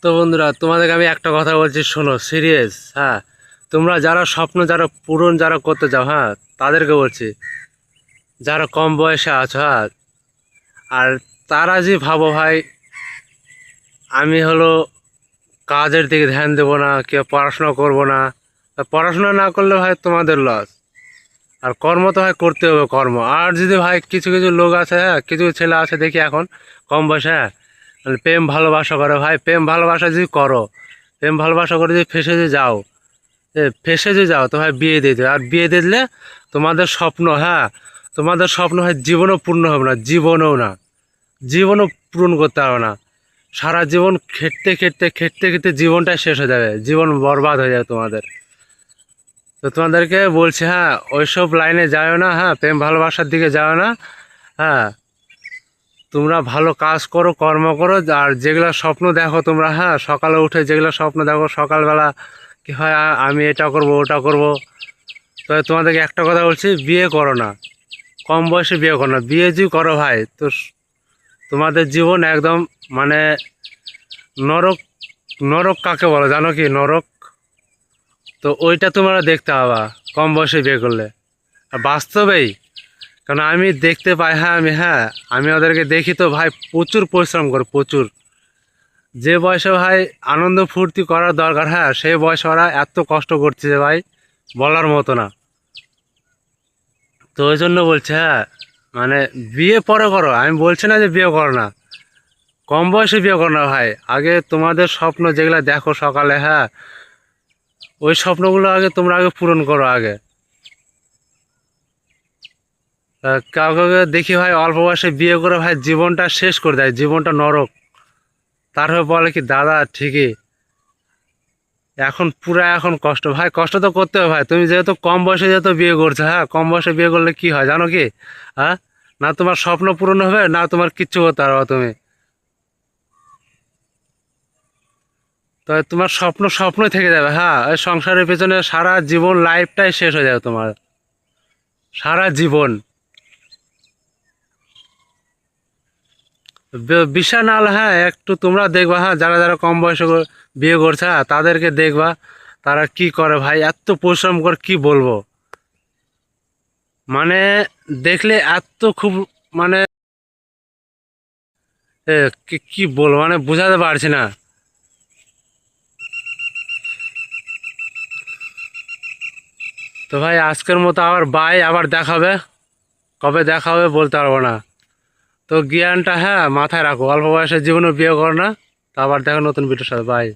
তো বন্ধুরা, তোমাদেরকে আমি একটা কথা বলছি, শোনো, সিরিয়াস। হ্যাঁ, তোমরা যারা স্বপ্ন যারা পূরণ যারা করতে যাও, হ্যাঁ, তাদেরকে বলছি, যারা কম বয়সে আছো, হ্যাঁ, আর তারা যে ভাবো ভাই আমি হলো কাজের দিকে ধ্যান দেবো না, কেউ পড়াশোনা করব না। পড়াশোনা না করলে ভাই তোমাদের লস। আর কর্ম তো ভাই করতে হবে, কর্ম। আর যদি ভাই কিছু কিছু লোক আছে, হ্যাঁ, কিছু ছেলে আছে দেখি এখন কম বয়সে, হ্যাঁ, মানে প্রেম ভালোবাসা করে। ভাই প্রেম ভালোবাসা যদি করো, প্রেম ভালোবাসা করে যদি ফেসে যদি যাও, ফেসে যে যাও, তো ভাই বিয়ে দিয়ে দেবে। আর বিয়ে দিয়ে দিলে তোমাদের স্বপ্ন, হ্যাঁ, তোমাদের স্বপ্ন হয় জীবনও পূর্ণ হবে না, জীবনেও না, জীবনও পূরণ করতে পারবে না। সারা জীবন খেটতে খেটতে খেটতে খেটতে জীবনটাই শেষ হয়ে যাবে, জীবন বরবাদ হয়ে যাবে তোমাদের। তো তোমাদেরকে বলছি, হ্যাঁ, ওইসব লাইনে যাও না, হ্যাঁ, প্রেম ভালোবাসার দিকে যাও না। হ্যাঁ, তোমরা ভালো কাজ করো, কর্ম করো। আর যেগুলো স্বপ্ন দেখো তোমরা, হ্যাঁ, সকালে উঠে যেগুলো স্বপ্ন দেখো সকালবেলা, কি হয়, আমি এটা করব ওটা করব। তবে তোমাদেরকে একটা কথা বলছি, বিয়ে করো না, কম বয়সে বিয়ে করো না। বিয়ে যদি করো ভাই, তো তোমাদের জীবন একদম মানে নরক। নরক কাকে বলো জানো কি, নরক? তো ওইটা তোমরা দেখতে পাবা কম বয়সে বিয়ে করলে। আর বাস্তবেই, কারণ আমি দেখতে পাই, হ্যাঁ, আমি ওদেরকে দেখি তো ভাই, প্রচুর পরিশ্রম করে, প্রচুর। যে বয়সে ভাই আনন্দ ফুর্তি করার দরকার, হ্যাঁ, সেই বয়সে ওরা এত কষ্ট করছে যে ভাই বলার মতো না। তো ওই জন্য বলছে, হ্যাঁ, মানে বিয়ে পরে করো, আমি বলছি না যে বিয়ে করো না, কম বয়সে বিয়ে করো না ভাই। আগে তোমাদের স্বপ্ন যেগুলো দেখো সকালে, হ্যাঁ, ওই স্বপ্নগুলো আগে তোমরা আগে পূরণ করো আগে। কাউকে দেখি ভাই অল্প বয়সে বিয়ে করে ভাই জীবনটা শেষ করে দেয়, জীবনটা নরক। তারপরে বলে কি দাদা ঠিকই, এখন পুরা এখন কষ্ট। ভাই কষ্ট তো করতে হবে ভাই, তুমি যেহেতু কম বয়সে যেহেতু বিয়ে করছো, হ্যাঁ, কম বয়সে বিয়ে করলে কি হয় জানো কি? হ্যাঁ, না তোমার স্বপ্ন পূরণ হবে, না তোমার কিচ্ছু করতে পারবে তুমি। তো তোমার স্বপ্ন স্বপ্নই থেকে যাবে, হ্যাঁ, ওই সংসারের পেছনে সারা জীবন লাইফটাই শেষ হয়ে যাবে তোমার, সারা জীবন। বিষয় না হলে, হ্যাঁ, একটু তোমরা দেখবা, হ্যাঁ, যারা যারা কম বয়সে বিয়ে করছে, হ্যাঁ, তাদেরকে দেখবা তারা কি করে ভাই, এত পরিশ্রম করে কি বলবো। মানে দেখলে এত খুব, মানে কি কি বলবো, মানে বোঝাতে পারছি না। তো ভাই আজকের মতো আবার বাই, আবার দেখাবে, কবে দেখা হবে বলতে পারবো না। তো জ্ঞানটা, হ্যাঁ, মাথায় রাখো, অল্প বয়সের জীবনে বিয়ে করো না। তো আবার দেখো নতুন ভিডিওর সাথে, বাই।